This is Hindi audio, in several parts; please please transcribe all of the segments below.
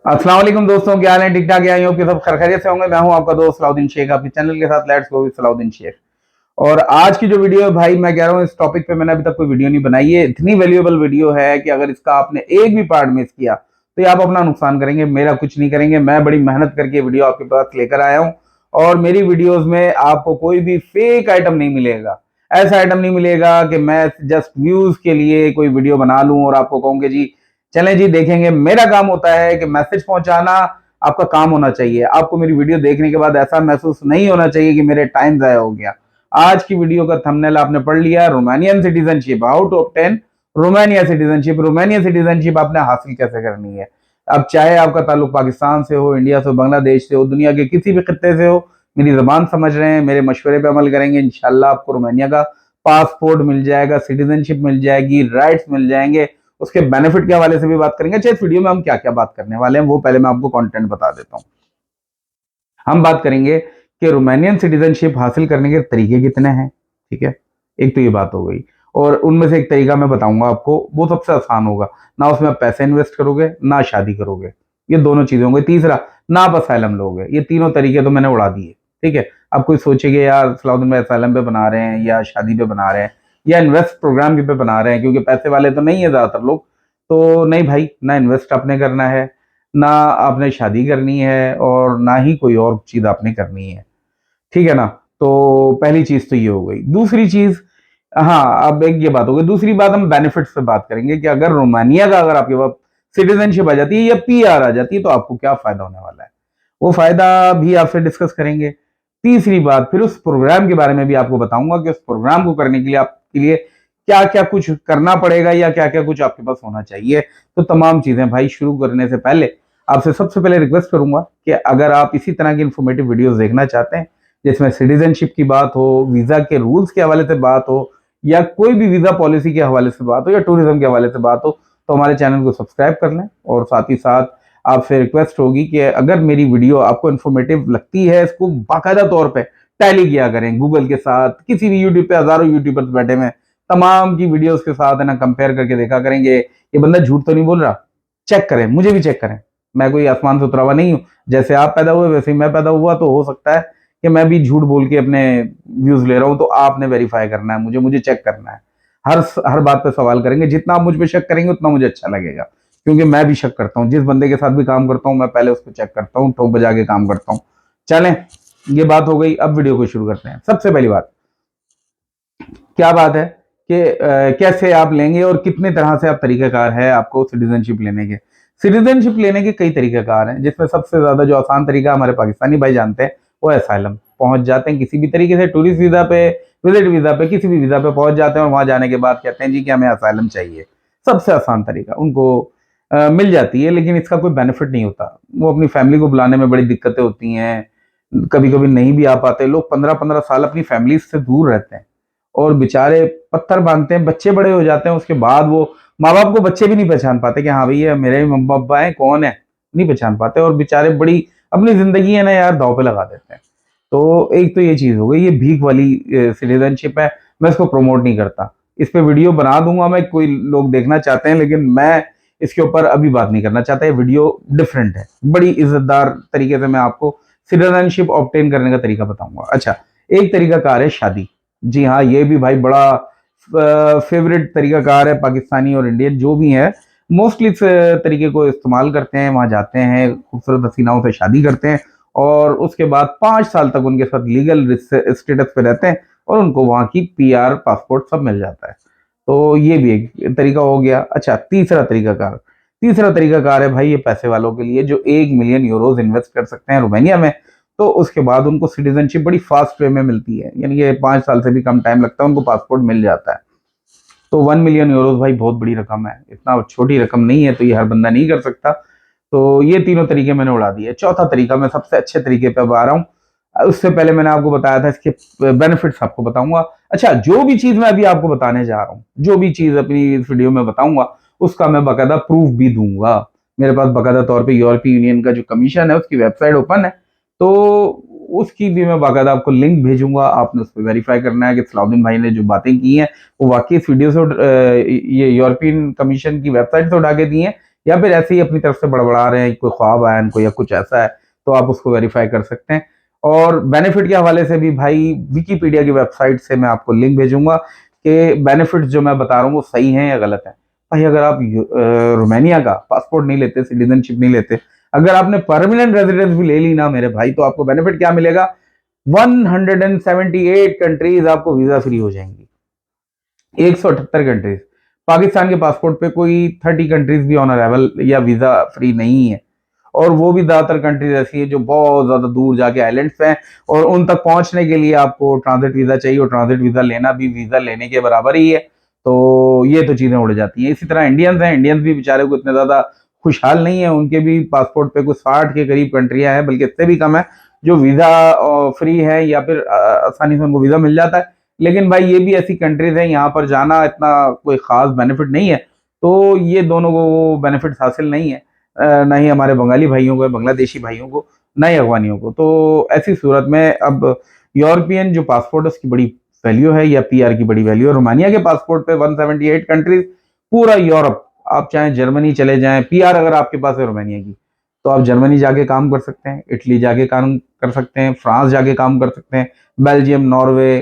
अस्सलाम वालेकुम दोस्तों, क्या हाल है? ठीक ठाक? आई हो कि सब खैरियत से होंगे। मैं हूं आपका दोस्त सलाउद्दीन शेख, आपके चैनल के साथ let's go with Salahuddin Shaikh. और आज की जो वीडियो है भाई, मैं कह रहा हूं इस टॉपिक पे मैंने अभी तक कोई वीडियो नहीं बनाई है। इतनी वैल्यूएबल वीडियो है कि अगर इसका आपने एक भी पार्ट मिस किया तो ये आप अपना नुकसान करेंगे, मेरा कुछ नहीं करेंगे। मैं बड़ी मेहनत करके ये वीडियो आपके पास लेकर आया हूं और मेरी वीडियोज में आपको कोई भी फेक आइटम नहीं मिलेगा। ऐसा आइटम नहीं मिलेगा कि मैं जस्ट व्यूज के लिए कोई वीडियो बना लूं और आपको कहूंगे जी चलें जी देखेंगे। मेरा काम होता है कि मैसेज पहुंचाना, आपका काम होना चाहिए। आपको मेरी वीडियो देखने के बाद ऐसा महसूस नहीं होना चाहिए कि मेरे टाइम जाया हो गया। आज की वीडियो का थंबनेल आपने पढ़ लिया, Romanian citizenship, how to obtain Romania citizenship. Romania citizenship आपने हासिल कैसे करनी है। अब चाहे आपका ताल्लुक पाकिस्तान से हो, इंडिया से हो, बांग्लादेश से हो, दुनिया के किसी भी खत्ते से हो, मेरी जबान समझ रहे हैं, मेरे मशवरे पे अमल करेंगे, इंशाल्लाह आपको रोमानिया का पासपोर्ट मिल जाएगा, सिटीजनशिप मिल जाएगी, राइट्स मिल जाएंगे। उसके बेनिफिट के हवाले से भी बात करेंगे। अच्छा, इस वीडियो में हम क्या क्या बात करने वाले हैं वो पहले मैं आपको कंटेंट बता देता हूं। हम बात करेंगे कि रोमानियन सिटीजनशिप हासिल करने के तरीके कितने हैं। ठीक है, एक तो ये बात हो गई और उनमें से एक तरीका मैं बताऊंगा आपको, वो सबसे आसान होगा। ना उसमें आप पैसे इन्वेस्ट करोगे, ना शादी करोगे, ये दोनों चीजें होंगी। तीसरा, ना आप असाइलम लोगे। ये तीनों तरीके तो मैंने उड़ा दिए। ठीक है, अब कोई सोचेगा यार सलाउद्दीन भाई असाइलम पे बना रहे हैं या शादी पे बना रहे हैं या इन्वेस्ट प्रोग्राम पे बना रहे हैं, क्योंकि पैसे वाले तो नहीं है ज्यादातर लोग। तो नहीं भाई, ना इन्वेस्ट आपने करना है, ना आपने शादी करनी है और ना ही कोई और चीज आपने करनी है। ठीक है ना। तो पहली चीज तो ये हो गई। दूसरी चीज, हाँ अब एक ये बात हो गई। दूसरी बात हम बेनिफिट्स पे बात करेंगे कि अगर रोमानिया का अगर आपके पास सिटीजनशिप आ जाती है या पीआर आ जाती है तो आपको क्या फायदा होने वाला है, वो फायदा भी आपसे डिस्कस करेंगे। तीसरी बात, फिर उस प्रोग्राम के बारे में भी आपको बताऊंगा कि उस प्रोग्राम को करने के लिए आपके लिए क्या क्या कुछ करना पड़ेगा या क्या क्या कुछ आपके पास होना चाहिए। तो तमाम चीजें भाई शुरू करने से पहले आपसे सबसे पहले रिक्वेस्ट करूंगा कि अगर आप इसी तरह की इंफॉर्मेटिव वीडियोस देखना चाहते हैं जिसमें सिटीजनशिप की बात हो, वीजा के रूल्स के हवाले से बात हो, या कोई भी वीजा पॉलिसी के हवाले से बात हो, या टूरिज्म के हवाले से बात हो, तो हमारे चैनल को सब्सक्राइब कर लें। और साथ ही साथ आपसे रिक्वेस्ट होगी कि अगर मेरी वीडियो आपको इन्फॉर्मेटिव लगती है, इसको बाकायदा तौर पे टैली किया करें गूगल के साथ। किसी भी यूट्यूब पे हजारों यूट्यूबर्स बैठे हुए हैं, तमाम की वीडियोस के साथ है ना कंपेयर करके देखा करेंगे ये बंदा झूठ तो नहीं बोल रहा। चेक करें, मुझे भी चेक करें। मैं कोई आसमान से उतरा हुआ नहीं हूं। जैसे आप पैदा हुए वैसे ही मैं पैदा हुआ, तो हो सकता है कि मैं भी झूठ बोल के अपने व्यूज ले रहा हूं। तो आपने वेरीफाई करना है, मुझे मुझे चेक करना है। हर हर बात पे सवाल करेंगे। जितना आप मुझ पे शक करेंगे उतना मुझे अच्छा लगेगा, क्योंकि मैं भी शक करता हूँ। जिस बंदे के साथ भी काम करता हूँ मैं पहले उसको चेक करता हूँ, ठोक बजा के काम करता हूँ। चलें, ये बात हो गई। अब वीडियो को शुरू करते हैं। सबसे पहली बात क्या बात है कि कैसे आप लेंगे और कितने तरह से आप तरीकाकार है आपको सिटीजनशिप लेने के। सिटीजनशिप लेने के कई तरीकाकार हैं, जिसमें सबसे ज्यादा जो आसान तरीका हमारे पाकिस्तानी भाई जानते हैं वो है असाइलम। पहुंच जाते हैं किसी भी तरीके से, टूरिस्ट वीजा पे, विजिट वीजा पे, किसी भी वीजा पे पहुंच जाते हैं और वहां जाने के बाद कहते हैं जी कि हमें असाइलम चाहिए। सबसे आसान तरीका उनको मिल जाती है, लेकिन इसका कोई बेनिफिट नहीं होता। वो अपनी फैमिली को बुलाने में बड़ी दिक्कतें होती हैं, कभी कभी नहीं भी आ पाते। लोग 15-15 साल अपनी फैमिली से दूर रहते हैं और बेचारे पत्थर बांधते हैं, बच्चे बड़े हो जाते हैं, उसके बाद वो माँ बाप को बच्चे भी नहीं पहचान पाते कि हाँ भैया मेरे मम्मा पापा है, कौन है, नहीं पहचान पाते। और बेचारे बड़ी अपनी जिंदगी है ना यार दांव पे लगा देते हैं। तो एक तो ये चीज हो गई, ये भीख वाली सिटीजनशिप है। मैं इसको प्रमोट नहीं करता। इस पे वीडियो बना दूंगा मैं, कोई लोग देखना चाहते हैं, लेकिन मैं इसके ऊपर अभी बात नहीं करना चाहता। ये वीडियो डिफरेंट है, बड़ी इज्जतदार तरीके से मैं आपको सिटीजनशिप ऑब्टेन करने का तरीका बताऊंगा। अच्छा, एक तरीका कार है शादी। जी हाँ, ये भी भाई बड़ा फेवरेट तरीकाकार है। पाकिस्तानी और इंडियन जो भी है मोस्टली इस तरीके को इस्तेमाल करते हैं। वहां जाते हैं, खूबसूरत हसीनाओं से शादी करते हैं और उसके बाद 5 साल तक उनके साथ लीगल स्टेटस पे रहते हैं और उनको वहां की पीआर पासपोर्ट सब मिल जाता है। तो ये भी एक तरीका हो गया। अच्छा, तीसरा तरीकाकार है भाई ये पैसे वालों के लिए, जो 1 मिलियन यूरोज इन्वेस्ट कर सकते हैं रोमानिया में। तो उसके बाद उनको सिटीजनशिप बड़ी फास्ट वे में मिलती है, यानी कि 5 साल से भी कम टाइम लगता है, उनको पासपोर्ट मिल जाता है। तो 1 मिलियन यूरोज भाई बहुत बड़ी रकम है, इतना छोटी रकम नहीं है, तो ये हर बंदा नहीं कर सकता। तो ये तीनों तरीके मैंने उड़ा दिए। चौथा तरीका, मैं सबसे अच्छे तरीके पे अब आ रहा हूँ। उससे पहले मैंने आपको बताया था इसके बेनिफिट्स आपको बताऊंगा। अच्छा, जो भी चीज मैं अभी आपको बताने जा रहा हूँ, जो भी चीज अपनी इस वीडियो में बताऊंगा, उसका मैं बाकायदा प्रूफ भी दूंगा। मेरे पास बाकायदा तौर पे यूरोपीय यूनियन का जो कमीशन है उसकी वेबसाइट ओपन है, तो उसकी भी मैं बाकायदा आपको लिंक भेजूंगा। आपने उस पर वेरीफाई करना है कि सलाउद्दीन भाई ने जो बातें की हैं वो वाकई इस वीडियो से ये यूरोपियन कमीशन की वेबसाइट से उठा के दी हैं या फिर ऐसे ही अपनी तरफ से बड़बड़ा रहे हैं, कोई ख्वाब आया इनको या कुछ ऐसा है, तो आप उसको वेरीफाई कर सकते हैं। और बेनिफिट के हवाले से भी भाई विकिपीडिया की वेबसाइट से मैं आपको लिंक भेजूंगा कि बेनिफिट्स जो मैं बता रहा हूँ वो सही हैं या गलत हैं। भाई अगर आप रोमानिया का पासपोर्ट नहीं लेते, सिटीजनशिप नहीं लेते, अगर आपने परमानेंट रेजिडेंस भी ले ली ना मेरे भाई, तो आपको बेनिफिट क्या मिलेगा, 178 कंट्रीज आपको वीजा फ्री हो जाएंगी। 178 कंट्रीज। पाकिस्तान के पासपोर्ट पे कोई 30 कंट्रीज भी ऑन अराइवल या वीजा फ्री नहीं है, और वो भी ज्यादातर कंट्रीज ऐसी है जो बहुत ज्यादा दूर जाके आइलैंड्स हैं, और उन तक पहुंचने के लिए आपको ट्रांजिट वीजा चाहिए, और ट्रांजिट वीजा लेना भी वीजा लेने के बराबर ही है। तो ये तो चीजें उड़ जाती हैं। इसी तरह इंडियंस हैं, इंडियंस भी बेचारे को इतने ज्यादा खुशहाल नहीं है, उनके भी पासपोर्ट पे कुछ 60 के करीब कंट्रियां हैं, बल्कि इससे भी कम है, जो वीजा फ्री है या फिर आसानी से उनको वीजा मिल जाता है। लेकिन भाई ये भी ऐसी कंट्रीज हैं, यहाँ पर जाना इतना कोई खास बेनिफिट नहीं है, तो ये दोनों को बेनिफिट हासिल नहीं है, ना ही हमारे बंगाली भाइयों को, बांग्लादेशी भाइयों को, ना ही अफगानियों को। तो ऐसी सूरत में अब यूरोपियन जो पासपोर्ट है उसकी बड़ी वैल्यू है, या पीआर की बड़ी वैल्यू है। रोमानिया के पासपोर्ट पे 178 कंट्रीज, पूरा यूरोप, आप चाहे जर्मनी चले जाएं, पीआर अगर आपके पास है रोमानिया की, तो आप जर्मनी जाके काम कर सकते हैं, इटली जाके काम कर सकते हैं, फ्रांस जाके काम कर सकते हैं, बेल्जियम, नॉर्वे,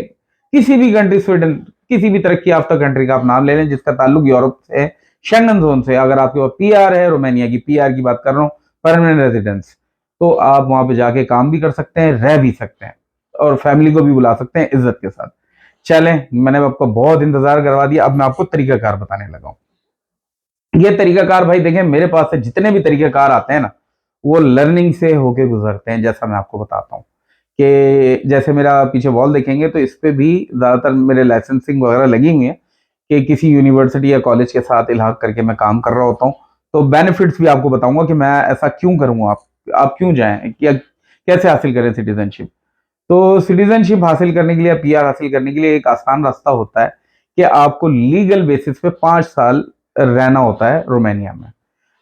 किसी भी कंट्री, स्वीडन, किसी भी तरक्की याफ्ता कंट्री का आप नाम ले लें जिसका ताल्लुक यूरोप से, शेंगन जोन से, अगर आपके पास पीआर है, रोमानिया की पीआर की बात कर रहा हूँ, परमानेंट रेजिडेंस, तो आप वहां पे जाके काम भी कर सकते हैं, रह भी सकते हैं, और फैमिली को भी बुला सकते हैं इज्जत के साथ। चलें, मैंने आपको बहुत इंतजार करवा दिया, अब मैं आपको तरीकाकार बताने लगा हूं। ये तरीकाकार भाई देखें, मेरे पास से जितने भी तरीकाकार आते हैं ना, वो लर्निंग से होके गुजरते हैं। जैसा मैं आपको बताता हूँ कि जैसे मेरा पीछे वॉल देखेंगे तो इस पे भी ज्यादातर मेरे लाइसेंसिंग वगैरह लगी हुई है, कि किसी यूनिवर्सिटी या कॉलेज के साथ इलाहाक करके मैं काम कर रहा होता हूँ। तो बेनिफिट्स भी आपको बताऊंगा कि मैं ऐसा क्यों करूँ, आप क्यों जाएं, क्या कैसे हासिल करें सिटीजनशिप। तो सिटीजनशिप हासिल करने के लिए, पीआर हासिल करने के लिए एक आसान रास्ता होता है कि आपको लीगल बेसिस पे 5 साल रहना होता है रोमानिया में।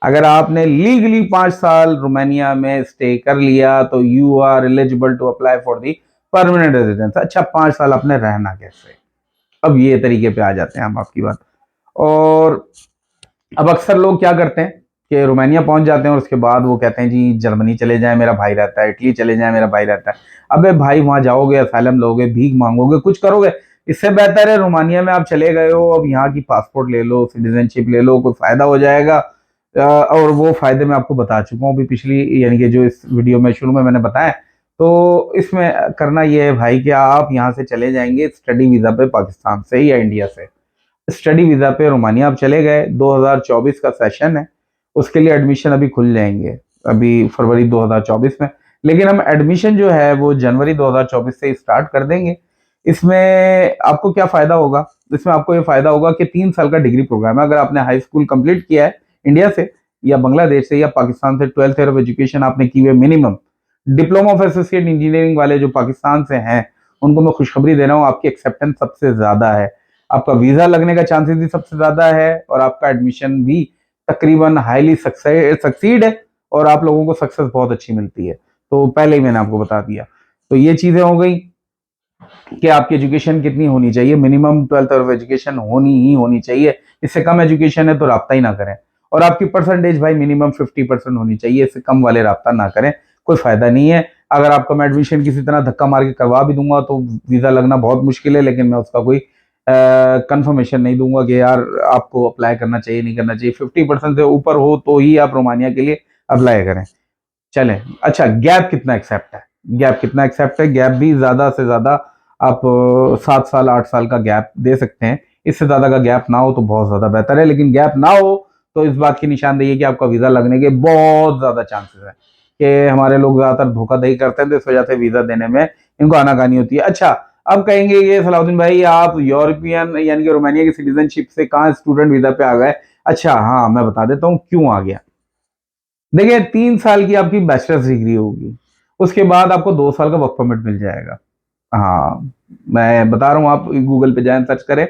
अगर आपने लीगली 5 साल रोमानिया में स्टे कर लिया तो you are eligible to apply for the permanent residence. अच्छा, 5 साल आपने रहना कैसे, अब ये तरीके पे आ जाते हैं हम आपकी बात। और अब अक्सर लोग क्या करते हैं कि रोमानिया पहुंच जाते हैं और उसके बाद वो कहते हैं जी जर्मनी चले जाएं, मेरा भाई रहता है, इटली चले जाएं, मेरा भाई रहता है। अबे भाई, वहां जाओगे, असाइलम लोगे, भीख मांगोगे, कुछ करोगे, इससे बेहतर है रोमानिया में आप चले गए हो, अब यहाँ की पासपोर्ट ले लो, सिटीजनशिप ले लो, कोई फायदा हो जाएगा। और वो फायदे मैं आपको बता चुका हूँ भी पिछली, यानी कि जो इस वीडियो में शुरू में मैंने बताया। तो इसमें करना ये है भाई कि आप यहाँ से चले जाएंगे स्टडी वीजा पे, पाकिस्तान से या इंडिया से स्टडी वीजा पे रोमानिया आप चले गए। 2024 का सेशन है, उसके लिए एडमिशन अभी खुल जाएंगे, अभी फरवरी 2024 में। लेकिन हम एडमिशन जो है वो जनवरी 2024 से स्टार्ट कर देंगे। इसमें आपको क्या फायदा होगा, इसमें आपको ये फायदा होगा कि 3 साल का डिग्री प्रोग्राम है। अगर आपने हाई स्कूल कंप्लीट किया है इंडिया से या बांग्लादेश से या पाकिस्तान से, 12th ईयर ऑफ एजुकेशन आपने की हुई minimum, diploma of associate engineering वाले जो पाकिस्तान से हैं, उनको मैं खुशखबरी दे रहा हूँ, आपकी एक्सेप्टेंस सबसे ज्यादा है, आपका वीजा लगने का चांसेस भी सबसे ज्यादा है, और आपका एडमिशन भी तकरीबन हाईली सक्सीड है, और आप लोगों को सक्सेस बहुत अच्छी मिलती है। तो पहले ही मैंने आपको बता दिया। तो ये चीजें हो गई कि आपकी एजुकेशन कितनी होनी चाहिए, मिनिमम 12th ऑफ एजुकेशन होनी ही होनी चाहिए। इससे कम एजुकेशन है तो राब्ता ही ना करें। और आपकी परसेंटेज भाई मिनिमम 50% होनी चाहिए, इससे कम वाले राब्ता ना करें, कोई फायदा नहीं है। अगर आपका मैं एडमिशन किसी तरह धक्का मार के करवा भी दूंगा तो वीजा लगना बहुत मुश्किल है, लेकिन मैं उसका कोई कंफर्मेशन नहीं दूंगा कि यार आपको अप्लाई करना चाहिए नहीं करना चाहिए। 50% से ऊपर हो तो ही आप रोमानिया के लिए अप्लाई करें। चलें, अच्छा गैप कितना एक्सेप्ट है, गैप कितना एक्सेप्ट है, गैप भी ज्यादा से ज्यादा आप 7 साल 8 साल का गैप दे सकते हैं। इससे ज्यादा का गैप ना हो तो बहुत ज्यादा बेहतर है, लेकिन गैप ना हो तो इस बात की निशानदेही है कि आपका वीजा लगने के बहुत ज्यादा चांसेस है, कि हमारे लोग ज्यादातर धोखाधड़ी करते हैं, तो इस वजह से वीजा देने में इनको आनाकानी होती है। अच्छा, अब कहेंगे ये सलाउद्दीन भाई आप यूरोपियन यानी कि रोमानिया की सिटीजनशिप से कहाँ स्टूडेंट वीजा पे आ गए। अच्छा हाँ, मैं बता देता हूँ क्यों आ गया। देखिए, 3 साल की आपकी बैचलर्स डिग्री होगी, उसके बाद आपको 2 साल का वर्क परमिट मिल जाएगा। हाँ, मैं बता रहा हूँ, आप गूगल पे जाएं, सर्च करें।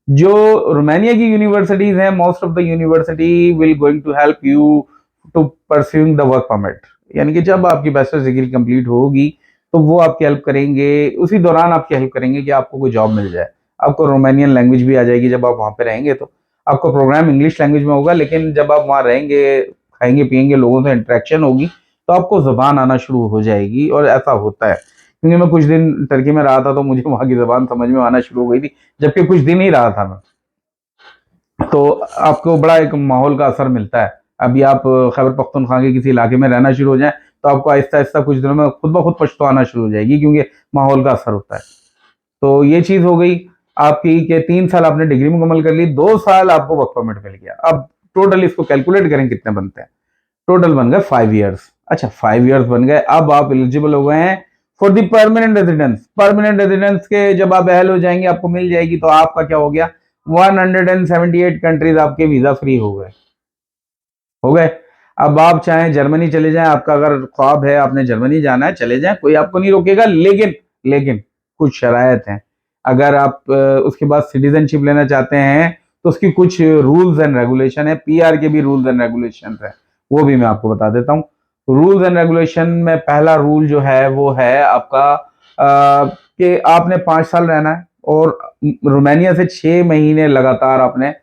जो रोमानिया की यूनिवर्सिटीज हैं, most of the university will going to help you to pursuing the work permit, यानी कि जब आपकी बैचलर्स डिग्री कंप्लीट होगी तो वो आपकी हेल्प करेंगे, उसी दौरान आपकी हेल्प करेंगे कि आपको कोई जॉब मिल जाए। आपको रोमानियन लैंग्वेज भी आ जाएगी जब आप वहां पे रहेंगे। तो आपका प्रोग्राम इंग्लिश लैंग्वेज में होगा, लेकिन जब आप वहाँ रहेंगे, खाएंगे पिएंगे, लोगों से इंटरेक्शन होगी, तो आपको ज़बान आना शुरू हो जाएगी। और ऐसा होता है, क्योंकि मैं कुछ दिन टर्की में रहा था तो मुझे वहाँ की ज़बान समझ में आना शुरू हो गई थी, जबकि कुछ दिन ही रहा था मैं। तो आपको बड़ा एक माहौल का असर मिलता है। अभी आप खैबर पख्तूनख्वा के किसी इलाके में रहना शुरू हो जाएँ, तो आपको आहिस्ता-आहिस्ता कुछ दिनों में खुद ब खुद पश्तो आना शुरू हो जाएगी, क्योंकि माहौल का असर होता है। तो ये चीज़ हो गई आपकी कि 3 साल आपने डिग्री मुकम्मल कर ली, 2 साल आपको वर्क परमिट मिल गया। अब टोटल इसको कैलकुलेट करें कितने बनते हैं। टोटल बन गए 5 इयर्स। अच्छा, 5 इयर्स बन गए, अब आप एलिजिबल हो गए हैं for the permanent residence. Permanent residence के जब आप अहल हो जाएंगे, आपको मिल जाएगी, तो आपका क्या हो गया, 178 कंट्रीज आपके वीजा फ्री हो गए। अब आप चाहें जर्मनी चले जाएं, आपका अगर ख्वाब है आपने जर्मनी जाना है, चले जाएं, कोई आपको नहीं रोकेगा, लेकिन लेकिन कुछ शरायत हैं। अगर आप उसके बाद सिटीजनशिप लेना चाहते हैं, तो उसकी कुछ रूल्स एंड रेगुलेशन है, पीआर के भी रूल्स एंड रेगुलेशन है, वो भी मैं आपको बता देता हूँ। रूल्स एंड रेगुलेशन में पहला रूल जो है वो है आपका कि आपने 5 साल रहना है, और रोमानिया से 6 महीने लगातार आपने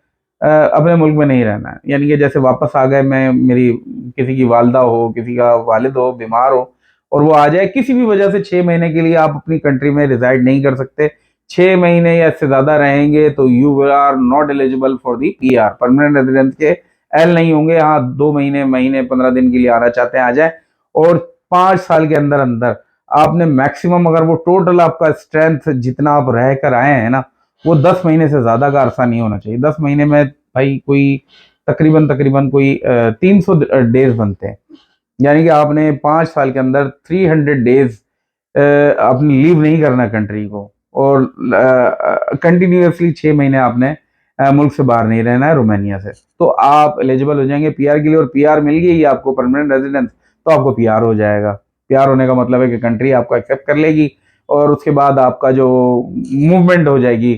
अपने मुल्क में नहीं रहना है। यानी कि जैसे वापस आ गए, मैं मेरी किसी की वालदा हो, किसी का वालिद हो, बीमार हो, और वो आ जाए किसी भी वजह से, 6 महीने के लिए आप अपनी कंट्री में रिजाइड नहीं कर सकते। 6 महीने या इससे ज्यादा रहेंगे तो you are not eligible for the PR, permanent residence के एल नहीं होंगे। हाँ, 2 महीने, महीने 15 दिन के लिए आना चाहते हैं आ जाए। और 5 साल के अंदर अंदर आपने मैक्सिमम, अगर वो टोटल आपका स्ट्रेंथ जितना आप रह कर आए हैं ना, वो 10 महीने से ज्यादा का अरसा नहीं होना चाहिए। 10 महीने में भाई कोई तकरीबन तकरीबन कोई 300 डेज बनते हैं। यानी कि आपने 5 साल के अंदर 300 डेज अपनी लीव नहीं करना कंट्री को, और कंटिन्यूसली 6 महीने आपने मुल्क से बाहर नहीं रहना है, रोमानिया से। तो आप एलिजिबल हो जाएंगे पीआर के लिए, और पीआर मिल गई आपको, परमानेंट रेजिडेंस, तो आपको पीआर हो जाएगा। पीआर होने का मतलब है कि कंट्री आपको एक्सेप्ट कर लेगी, और उसके बाद आपका जो मूवमेंट हो जाएगी,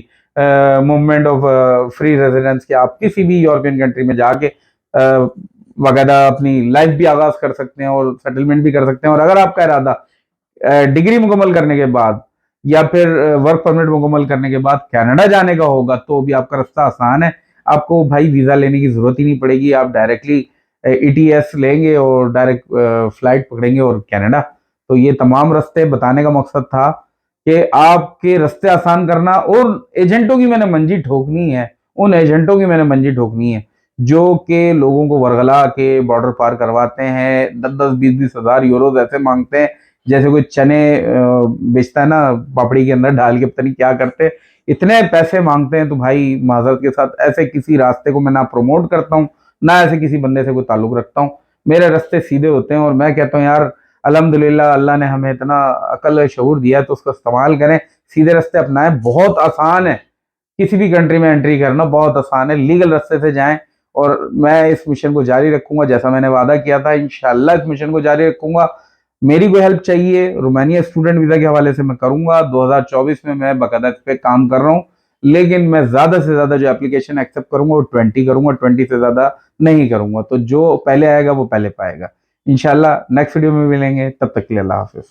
मूवमेंट ऑफ फ्री रेजिडेंस, कि आप किसी भी यूरोपियन कंट्री में जाके वगैरह अपनी लाइफ भी आगाज कर सकते हैं और सेटलमेंट भी कर सकते हैं। और अगर आपका इरादा डिग्री मुकम्मल करने के बाद या फिर वर्क परमिट मुकम्मल करने के बाद कनाडा जाने का होगा, तो भी आपका रास्ता आसान है। आपको भाई वीजा लेने की जरूरत ही नहीं पड़ेगी, आप डायरेक्टली ईटीएस लेंगे और डायरेक्ट फ्लाइट पकड़ेंगे और कनाडा। तो ये तमाम रास्ते बताने का मकसद था कि आपके रास्ते आसान करना। और एजेंटों की मैंने मंजी ठोकनी है, उन एजेंटों की मैंने मंजी ठोकनी है जो कि लोगों को वरगला के बॉर्डर पार करवाते हैं, 10-10, 20-20 हज़ार यूरोज ऐसे मांगते हैं जैसे कोई चने बेचता है ना, पापड़ी के अंदर डाल के, पता नहीं क्या करते, इतने पैसे मांगते हैं। तो भाई माजरत के साथ, ऐसे किसी रास्ते को मैं ना प्रमोट करता हूँ, ना ऐसे किसी बंदे से कोई ताल्लुक रखता हूँ। मेरे रास्ते सीधे होते हैं, और मैं कहता हूँ यार अल्हम्दुलिल्लाह, अल्लाह ने हमें इतना अकल शऊर दिया है, तो उसका इस्तेमाल करें, सीधे रास्ते अपनाएं। बहुत आसान है किसी भी कंट्री में एंट्री करना, बहुत आसान है, लीगल रास्ते से जाएं। और मैं इस मिशन को जारी रखूंगा, जैसा मैंने वादा किया था, इंशाल्लाह इस मिशन को जारी रखूंगा। मेरी कोई हेल्प चाहिए रोमानिया स्टूडेंट वीजा के हवाले से, मैं करूंगा। 2024 में मैं बाकायदा इस पे काम कर रहा हूँ, लेकिन मैं ज्यादा से ज्यादा जो एप्लीकेशन एक्सेप्ट करूंगा वो 20 करूंगा, 20 से ज्यादा नहीं करूंगा। तो जो पहले आएगा वो पहले पाएगा। इंशाल्लाह नेक्स्ट वीडियो में मिलेंगे, तब तक के लिए अल्लाह हाफिज।